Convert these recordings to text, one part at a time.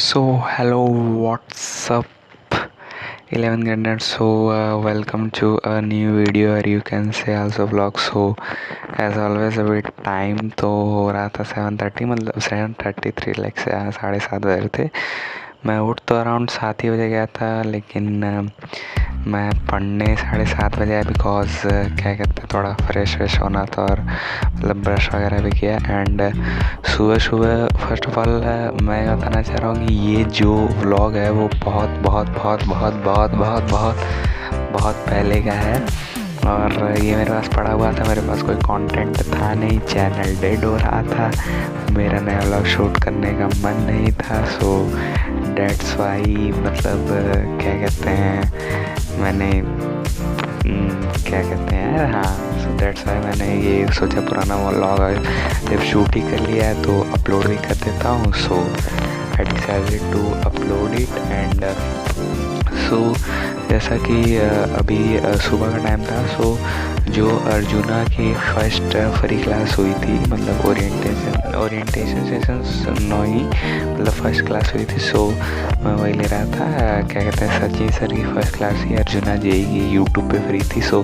So hello, what's up? 11 Gandhar. Welcome to a new video, or you can say also vlog. So as always अभी time तो हो रहा था 7:30, मतलब 7:33, like 7:30 बजे थे। मैं उठ तो अराउंड 7 ही बजे गया था, लेकिन मैं पढ़ने 7:30 बजे आया बिकॉज क्या कहते हैं, थोड़ा फ्रेश होना था और मतलब ब्रश वगैरह भी किया। एंड सुबह फर्स्ट ऑफ ऑल मैं बताना चाह रहा हूँ कि ये जो व्लॉग है वो बहुत बहुत बहुत बहुत बहुत बहुत बहुत बहुत पहले का है, और ये मेरे पास पड़ा हुआ था। मेरे पास कोई कंटेंट था नहीं, चैनल डेड हो रहा था, मेरा नया व्लॉग शूट करने का मन नहीं था। सो डेट्स वाई, मतलब क्या कहते हैं, मैंने क्या कहते हैं, हाँ, सो डेट्स वाई मैंने ये सोचा पुराना व्लॉग जब शूट ही कर लिया है तो अपलोड भी कर देता हूँ। So I decided to upload it. And so जैसा कि अभी सुबह का टाइम था, सो जो अर्जुना की फर्स्ट फ्री क्लास हुई थी, मतलब ओरिएंटेशन सेशन नहीं, मतलब फर्स्ट क्लास हुई थी। सो मैं वही ले रहा था, क्या कहते हैं, सचिन सर की फर्स्ट क्लास ही अर्जुना जेई की यूट्यूब पे फ्री थी। सो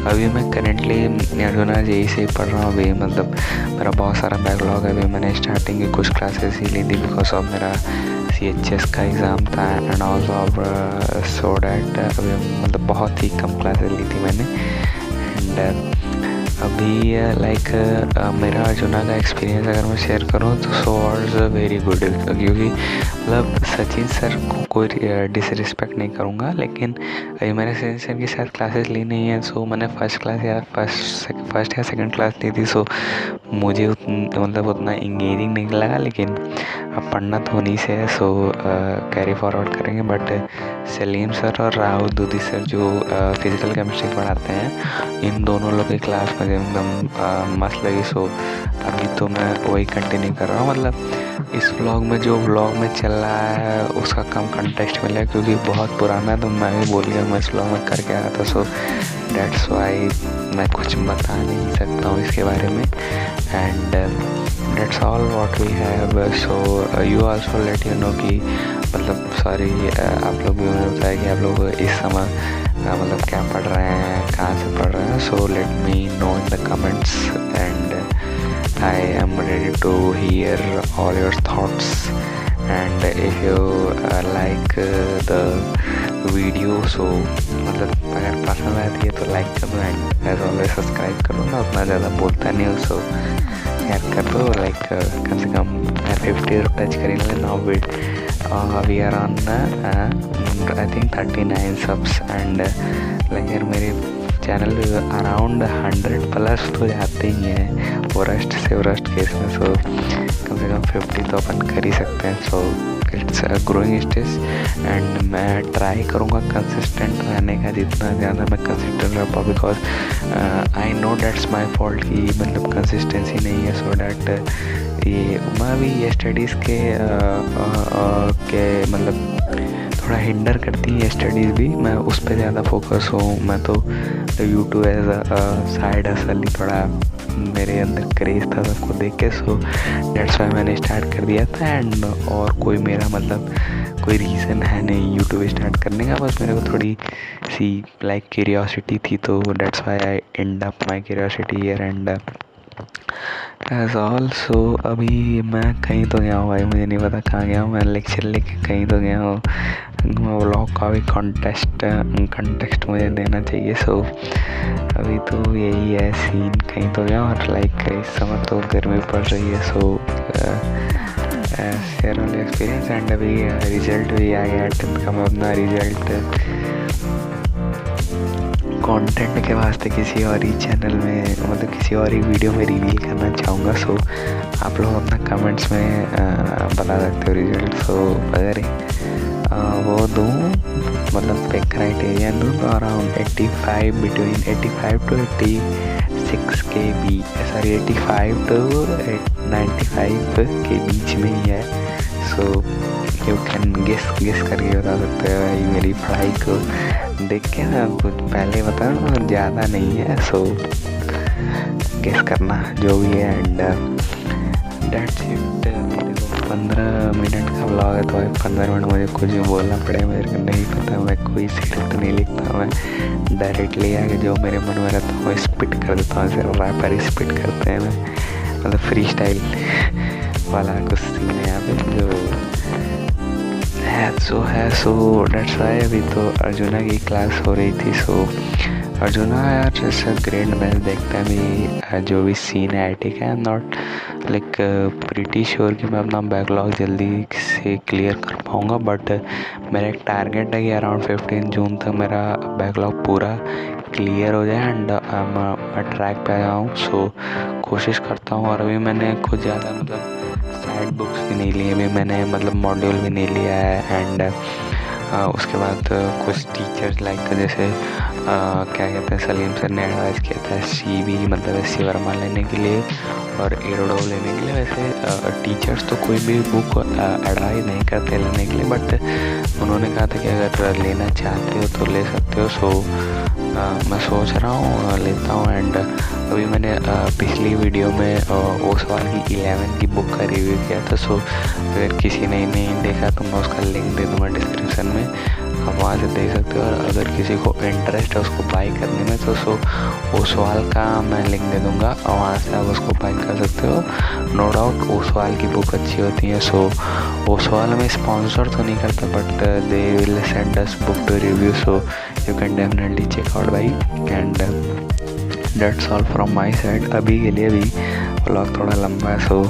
अभी मैं करेंटली अर्जुना जेई से ही पढ़ रहा हूँ। अभी मतलब मेरा बहुत सारा बैकलॉग है। अभी मैंने स्टार्टिंग की कुछ क्लासेस ही ली थी बिकॉज ऑफ मेरा CHS का एग्ज़ाम था and also of so that अभी मतलब बहुत ही कम क्लासेस ली थी मैंने। एंड अभी लाइक मेरा अर्जुना का एक्सपीरियंस अगर मैं शेयर करूँ तो सो वाज वेरी गुड, क्योंकि मतलब सचिन सर को कोई डिसरिस्पेक्ट नहीं करूँगा, लेकिन अभी मैंने सचिन सर की शायद क्लासेस ली नहीं है। सो मैंने फर्स्ट या सेकंड क्लास ली थी। सो मुझे मतलब उतना इंगेजिंग नहीं लगा, लेकिन अब पढ़ना तो उन्हीं से है। सो कैरी फॉरवर्ड करेंगे। बट सलीम सर और राहुल दूधी सर जो फिज़िकल केमिस्ट्री पढ़ाते हैं, इन दोनों लोग की क्लास मुझे एकदम मस्त लगी। सो अभी तो मैं वही कंटिन्यू कर रहा हूँ। मतलब इस व्लॉग में जो व्लॉग में चल रहा है उसका कम कंटेक्स्ट मिला, क्योंकि बहुत पुराना है, तो मैं भी बोल गया मैं इस व्लॉग में करके आया था। सो डेट्स वाई मैं कुछ बता नहीं सकता हूँ इसके बारे में। And that's all what we have. So you also let you know कि मतलब सॉरी, आप लोग भी मुझे बताया कि आप लोग इस समय मतलब क्या पढ़ रहे हैं, कहाँ से पढ़ रहे हैं। So let me know in the comments and I am ready to hear all your thoughts. And if you like the video, so मतलब अगर पसंद आती है तो लाइक कर दो एंड एज ऑलवेज सब्सक्राइब करो। मैं उतना ज़्यादा बोलता नहीं हूँ, सो यार कर दो। लाइक कम से कम 50 टच करेंगे now. We are on I think 39 subs and like यार मेरे चैनल अराउंड 100+ तो जाते ही हैं वरस्ट से वरस्ट केस में। सो कम से कम 50 तो अपन कर ही सकते हैं। So it's growing stage and मैं ट्राई करूँगा कंसिस्टेंट रहने का, जितना ज़्यादा मैं कंसिस्टेंट रह पाऊँ, because I know that's my fault कि मतलब कंसिस्टेंसी नहीं है। सो डैट ये मैं भी ये स्टडीज़ के मतलब थोड़ा हिंडर करती है स्टडीज़ भी। मैं उस पर ज़्यादा फोकस हूँ। मैं तो YouTube as a side hustle ही थोड़ा मेरे अंदर क्रेज़ था सबको देख के। सो डेट्स वाई मैंने स्टार्ट कर दिया था। एंड और कोई मेरा मतलब कोई रीज़न है नहीं यूट्यूब स्टार्ट करने का, बस मेरे को थोड़ी सी लाइक क्यूरियोसिटी थी। तो that's why I end up my curiosity here and as all. So अभी मैं कहीं तो गया हूँ भाई, मुझे नहीं पता कहाँ गया हूँ। मैं लेक्चर लेके कहीं तो गया हूँ। व्लॉग का भी कंटेक्स्ट मुझे देना चाहिए। सो अभी तो यही है सीन, कहीं तो गया और लाइक इस समय तो गर्मी पड़ रही है। सो शेयर ऑन एक्सपीरियंस। एंड अभी रिजल्ट भी आ गया 10th का। मैं अपना रिजल्ट कंटेंट के वास्ते किसी और ही चैनल में, मतलब किसी और ही वीडियो में रिवील करना चाहूँगा। सो आप लोग अपना कमेंट्स में बता सकते हो रिजल्ट। सो अगर वो दूँ, मतलब पे क्राइटेरिया दूँ तो अराउंड 85, बिटवीन 85 to 86 के बीच, सॉरी 85 to 95 के बीच में ही है। सो यू कैन गेस करके बता सकते हो भाई मेरी पढ़ाई को देख के ना, कुछ पहले बताना ज़्यादा नहीं है। सो गेस करना जो भी है। And that's it. 15 मिनट का ब्लॉग है तो भाई 15 मिनट मुझे कुछ भी बोलना पड़े मेरे को नहीं पता। मैं कोई स्क्रिप्ट नहीं लिखता, मैं डायरेक्टली आके जो मेरे मन में रहता है वो स्पिट कर देता हूँ। सिर्फ रैपर स्पिट करते हैं, मैं मतलब फ्री स्टाइल वाला कुछ सीन है यहाँ पे जो है। सो डेट्स वाई अभी तो अर्जुना की क्लास हो रही थी। सो अर्जुना यार जैसा ग्रेड मैच देखता है भी जो भी सीन है, ठीक है। I am not like pretty sure कि मैं अपना बैकलॉग जल्दी से क्लियर कर पाऊँगा, बट मेरा एक टारगेट है कि अराउंड 15 जून तक मेरा बैकलॉग पूरा क्लियर हो जाए एंड मैं ट्रैक पे आया हूँ। सो कोशिश करता हूँ। और अभी मैंने कुछ ज़्यादा मतलब साइड बुक्स भी नहीं लिए, अभी मैंने मतलब मॉड्यूल भी नहीं लिया है। एंड उसके बाद कुछ टीचर्स लाइक जैसे क्या कहते हैं सलीम सर ने एडवाइस किया था CV मतलब SC वर्मा लेने के लिए और एरोडो लेने के लिए। वैसे टीचर्स तो कोई भी बुक एडवाइस नहीं करते लेने के लिए, बट उन्होंने कहा था कि अगर लेना चाहते हो तो ले सकते हो। सो मैं सोच रहा हूँ लेता हूँ। एंड अभी मैंने पिछली वीडियो में ओसवाल की 11 की बुक का रिव्यू किया था। सो अगर किसी ने नहीं देखा तो मैं उसका लिंक दे दूँगा डिस्क्रिप्शन में, आप वहाँ से देख सकते हो। और अगर किसी को इंटरेस्ट है उसको बाई करने में तो ओसवाल का मैं लिंक दे दूँगा और वहाँ से आप उसको बाई कर सकते हो। नो डाउट ओसवाल की बुक अच्छी होती है। सो ओसवाल में स्पॉन्सर तो नहीं करता, but they will send us book to review, so you can definitely check out भाई। And that's all from my side अभी के लिए। भी व्लॉग थोड़ा लंबा है, सो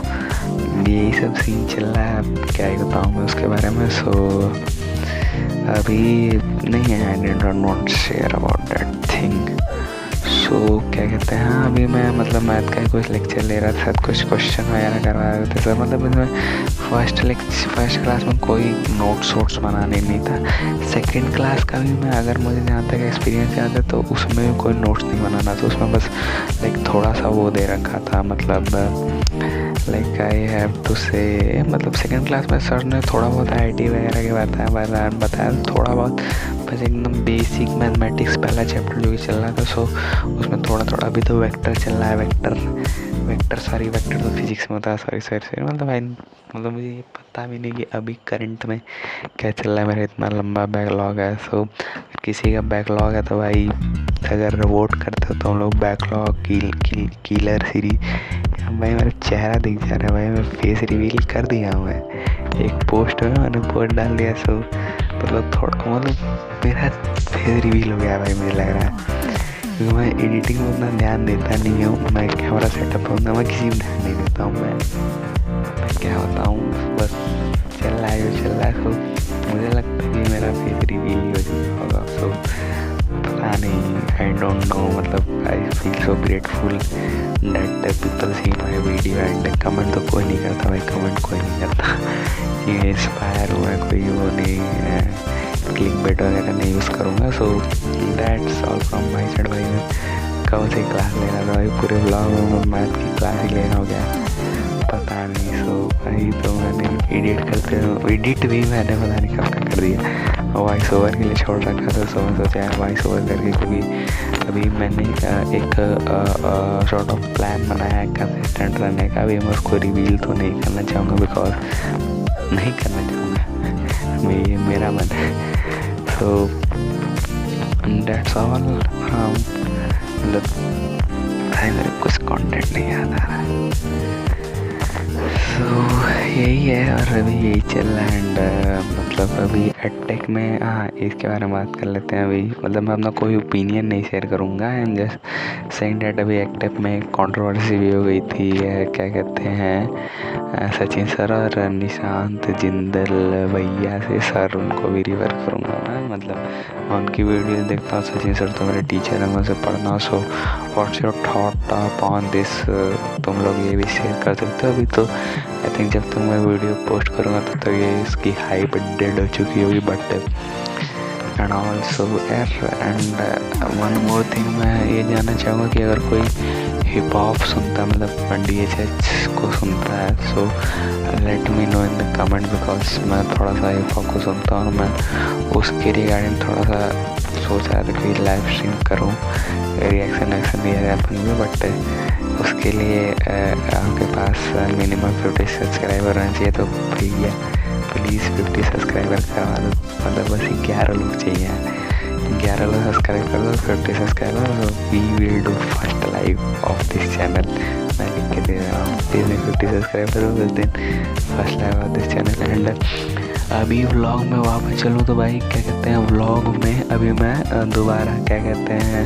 यही सब सीन चल रहा है। अब क्या ही बताऊँ मैं उसके बारे में। सो अभी नहीं है, I don't want to share about that thing. So क्या कहते हैं, हाँ अभी मैं मतलब मैथ का कुछ लेक्चर ले रहा था, कुछ क्वेश्चन वगैरह करवा रहे थे सर। मतलब इसमें फर्स्ट क्लास में कोई नोट्स बनाने नहीं था। सेकंड क्लास का भी मैं अगर मुझे जहाँ तक एक्सपीरियंस याद है तो उसमें भी कोई नोट्स नहीं बनाना था। उसमें बस लाइक थोड़ा सा वो दे रखा था, मतलब लाइक आई हैव टू से मतलब सेकंड क्लास में सर ने थोड़ा बहुत IT वगैरह के बताया थोड़ा बहुत, बस एकदम बेसिक मैथमेटिक्स पहला चैप्टर जो भी चल रहा था। सो उसमें थोड़ा अभी तो वेक्टर चल रहा है। वेक्टर तो फिजिक्स में होता है। सॉरी मतलब भाई मतलब मुझे ये पता भी नहीं कि अभी करंट में क्या चल रहा है। मेरा इतना लंबा बैकलॉग है। सो किसी का बैकलॉग है तो भाई अगर वोट करते हो तो हम लोग बैकलॉग किलर सीरीज। भाई मेरा चेहरा दिख जा रहा है भाई, मैं फेस रिवील कर दिया हूँ। मैं एक पोस्ट में मैंने पोस्ट डाल दिया। सो मतलब थोड़ा मतलब मेरा फेस रिवील हो गया भाई, मुझे लग रहा है। क्योंकि मैं एडिटिंग में उतना ध्यान देता नहीं हूँ। मैं कैमरा सेटअप होता मैं किसी में ध्यान नहीं देता हूँ। मैं क्या बताऊँ, बस चल रहा है। सो मुझे लगता है कि मेरा फेस रिवील ही हो चुका होगा। सो पता नहीं, आई डोंट नो, मतलब I feel so grateful that people see my video. And comment तो कोई नहीं करता भाई, कमेंट कोई नहीं करता कि इंस्पायर हुआ है कोई, वो नहीं क्लिकबेट वगैरह नहीं यूज़ करूँगा। So that's all from my side भाई। मैं कौन सी क्लास ले रहा था भाई, पूरे ब्लॉग में मैं मैथ की क्लास ही ले रहा हूँ क्या, पता नहीं। सो भाई तो मैंने एडिट भी मैंने पता नहीं कब तक कर दिया। वॉइस ओवर के लिए छोड़ रखा था। सो मैं सोचा है वॉइस ओवर करके, क्योंकि अभी मैंने एक सॉर्ट ऑफ प्लान बनाया है कंसिस्टेंट रहने का। अभी मैं उसको रिवील तो नहीं करना चाहूँगा, बिकॉज नहीं करना चाहूँगा, ये मेरा मन है। So that's all. मतलब भाई मेरे कुछ कंटेंट नहीं याद आ रहा है। सो यही है और अभी यही चल रहा है। एंड मतलब अभी एडटेक में हाँ इसके बारे में बात कर लेते हैं। अभी मतलब मैं अपना कोई ओपिनियन नहीं शेयर करूँगा। एंड जस्ट सेइंग दैट अभी एडटेक में कंट्रोवर्सी भी हो गई थी। क्या कहते हैं सचिन सर और निशांत जिंदल भैया से, सर उनको भी रिवर करूँगा मैं। मतलब मैं उनकी वीडियो देखता हूँ। सचिन सर तो मेरे टीचर हैं, मैं उनसे पढ़ना। So what's your thought upon this, तुम लोग ये भी शेयर कर सकते हो। अभी तो आई थिंक जब तक मैं वीडियो पोस्ट करूँगा तो ये इसकी हाइप डेड हो चुकी होगी। But and also and one more thing, मैं ये जानना चाहूँगा कि अगर कोई हिप हॉप सुनता मतलब DHH को सुनता है, so let me know in the comment, because मैं थोड़ा सा हिप हॉप को सुनता हूँ। मैं उसके रिगार्डिंग थोड़ा सा सोच रहा था कि लाइव स्ट्रीम करूँ, रिएक्शन दिया जाए अपन में। बट उसके लिए आपके पास मिनिमम 50 सब्सक्राइबर होना चाहिए। तो भैया प्लीज़ 50 सब्सक्राइबर करवा दो, मतलब बस 11 लोग चाहिए, 11 लोग सब्सक्राइब कर दो, 50 subscriber, we will do first live of this channel. मैं लिख के दे रहा हूँ, जिस दिन 50 सब्सक्राइबर हो उस दिन first live of this channel. And अभी व्लॉग में वापस चलूँ तो भाई क्या कहते हैं, व्लॉग में अभी मैं दोबारा क्या कहते हैं,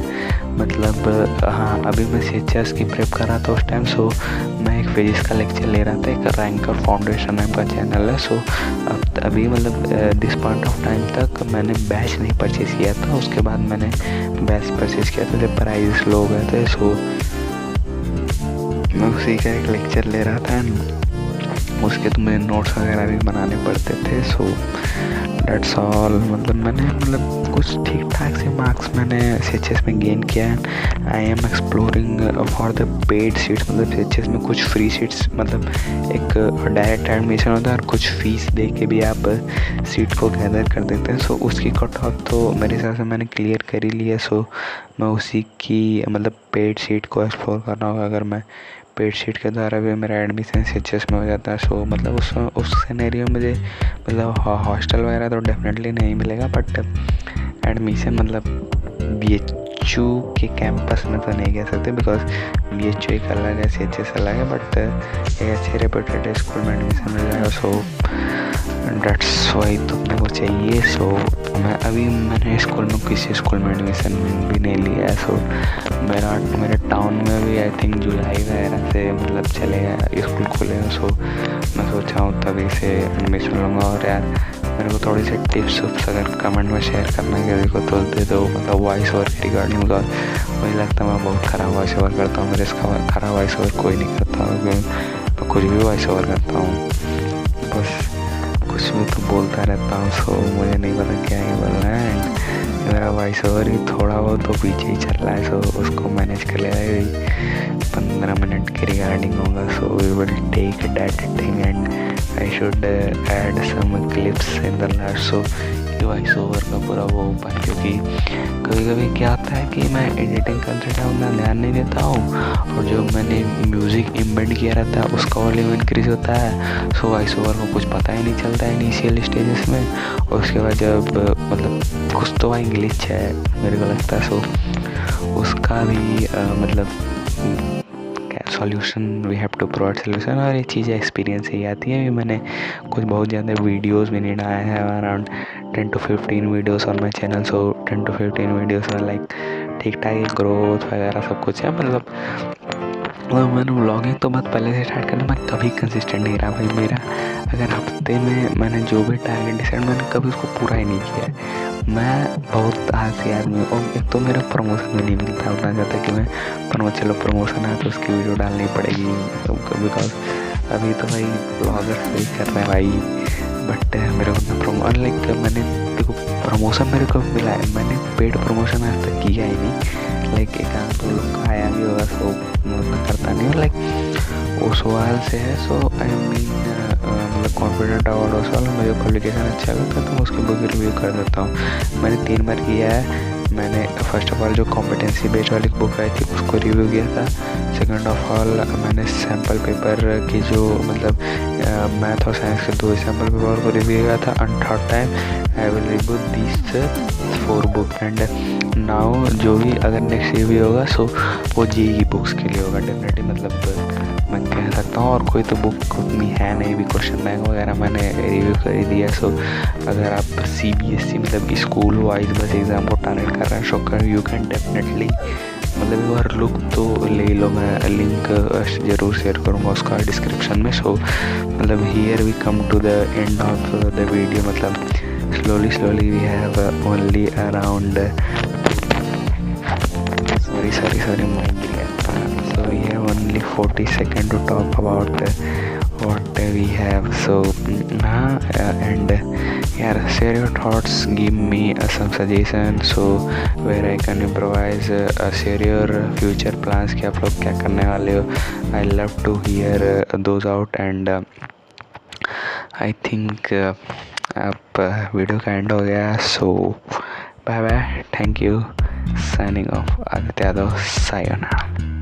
मतलब हाँ अभी मैं CHS की प्रेप कर रहा था उस टाइम। सो मैं एक फिजिक्स का लेक्चर ले रहा था, एक रैंकर फाउंडेशन नाम का चैनल है। सो अब अभी मतलब दिस पॉइंट ऑफ टाइम तक मैंने बैच नहीं परचेज़ किया था, उसके बाद मैंने बैच परचेज़ किया था जब प्राइस लो गए थे। सो मैं उसी का एक लेक्चर ले रहा था, उसके तो मुझे नोट्स वगैरह भी बनाने पड़ते थे। सो डेट्स ऑल, मतलब मैंने कुछ ठीक ठाक से मार्क्स मैंने CHS में गेन किया है। I am exploring for the paid seats, मतलब CHS में कुछ फ्री सीट्स, मतलब एक डायरेक्ट एडमिशन होता है और कुछ फीस दे के भी आप सीट को गैदर कर देते हैं। सो उसकी कट ऑफ तो मेरे हिसाब से मैंने क्लियर कर ही लिया। सो मैं उसी की मतलब पेड सीट को एक्सप्लोर कर रहा हूँ। अगर मैं पेड सीट के द्वारा भी मेरा एडमिशन CHS में हो जाता है, सो मतलब उस सिनेरियो में मुझे मतलब हॉस्टल वगैरह तो डेफिनेटली नहीं मिलेगा, बट एडमिशन मतलब BHU के कैंपस में तो नहीं कह सकते, बिकॉज BHU एक अलग है, CHS अलग है, बट एक अच्छे रेप्यूटेड स्कूल में एडमिशन मिल जाएगा। सो डेट्स वाई तो अपने को चाहिए। सो मैंने स्कूल में किसी स्कूल में एडमिशन भी नहीं लिया है। सो मेरे टाउन में भी आई थिंक जुलाई वगैरह से मतलब चलेगा, स्कूल खुलेगा। सो मैं सोचा हूँ तभी से एडमिशन लूँगा। और यार मेरे को थोड़ी सी टिप्स अगर कमेंट में शेयर करना है किसी को तो दे दो, मतलब वॉइस ओवर के रिगार्डिंग, बिकॉज मुझे लगता है मैं बहुत ख़राब वॉइस ओवर करता हूँ। मेरे इसका ख़राब वॉइस ओवर कोई नहीं करता, मैं कुछ भी वॉइस ओवर करता हूँ, बस कुछ भी तो बोलता रहता हूँ। सो मुझे नहीं पता क्या ही बोलना है। मेरा वॉइस ओवर ही थोड़ा बहुत तो पीछे ही चल रहा है, सो उसको मैनेज कर लेगा। 15 मिनट के रिगार्डिंग होगा। So we will take that thing and I should add some clips in the last. So voice over का पूरा वो ऊपर, क्योंकि कभी कभी क्या होता है कि मैं एडिटिंग करते टाइम उतना ध्यान नहीं देता हूँ, और जो मैंने म्यूज़िक इम्बेड किया रहता है उसका वॉल्यूम इंक्रीज होता है। सो वॉइस ओवर को कुछ पता ही नहीं चलता है इनिशियल स्टेजेस में, और उसके बाद जब मतलब कुछ तो भाई ग्लिच है मेरे को लगता है। सो उसका भी मतलब solution we have to provide solution, और ये चीज़ें एक्सपीरियंस ही आती है। मैंने कुछ बहुत ज़्यादा वीडियोस भी नहीं डाले हैं, around 10 to 15 videos on my channel. So 10 to 15 videos में लाइक ठीक ठाक ग्रोथ वगैरह सब कुछ है। मतलब मैंने व्लॉगिंग तो बहुत पहले से स्टार्ट करना, मैं कभी कंसिस्टेंट नहीं रहा भाई। मेरा अगर हफ्ते में मैंने जो भी टारगेट डिसाइड, मैंने कभी उसको पूरा ही नहीं किया है। मैं बहुत आलसी आदमी हूँ, और एक तो मेरा प्रमोशन भी नहीं मिलता उतना ज़्यादा कि मैं चलो प्रमोशन है तो उसकी वीडियो डालनी पड़ेगी, बिकॉज अभी तो भाई ब्लॉगर सही कर रहे हैं भाई। बट मेरे को मैंने देखो प्रमोशन मेरे को मिला है, मैंने पेड प्रमोशन आज तक किया ही नहीं। लाइक एक आध दो लोग का आया भी होगा, सो मैं उतना करता नहीं हूँ। लाइक वो सवाल से है। सो आई मीन मतलब कॉन्फिडेंट अवार्ड उस वाला मुझे क्वालिफिकेशन अच्छा लगता है तो मैं उसकी बुक रिव्यू कर देता हूँ। मैंने 3 बार किया है। मैंने फर्स्ट ऑफ ऑल जो कॉम्पिटेंसी बेस्ड वाली बुक आई थी उसको रिव्यू किया था। सेकंड ऑफ ऑल मैंने सैम्पल पेपर की जो मतलब मैथ और साइंस के 2 सैम्पल पेपर को रिव्यू किया था। And third time I will review this 4 book. And now जो भी अगर नेक्स्ट रिव्यू होगा सो वो जी की बुक्स के लिए होगा डेफिनेटली, मतलब मैं कह सकता हूँ। और कोई तो बुक उतनी है नहीं भी, क्वेश्चन बैंक वगैरह मैंने रिव्यू कर ही दिया। सो अगर आप CBSE मतलब स्कूल वाइज बस एग्ज़ाम को टारगेट कर रहे हैं सो यू कैन डेफिनेटली मतलब एक बार लुक तो ले लो। मैं लिंक ज़रूर शेयर करूँगा उसका डिस्क्रिप्शन में। सो मतलब here we come to the end of the video. मतलब slowly we have only around sorry mind गया। So we have only 40 seconds to talk about what we have. So and yeah, share your thoughts, give me some suggestions so where I can improvise, share your future plans कि आप लोग क्या करने वाले हो। I love to hear those out and I think अब video का end हो गया। So bye bye, thank you, signing off, Aditya Yadav, sayonara.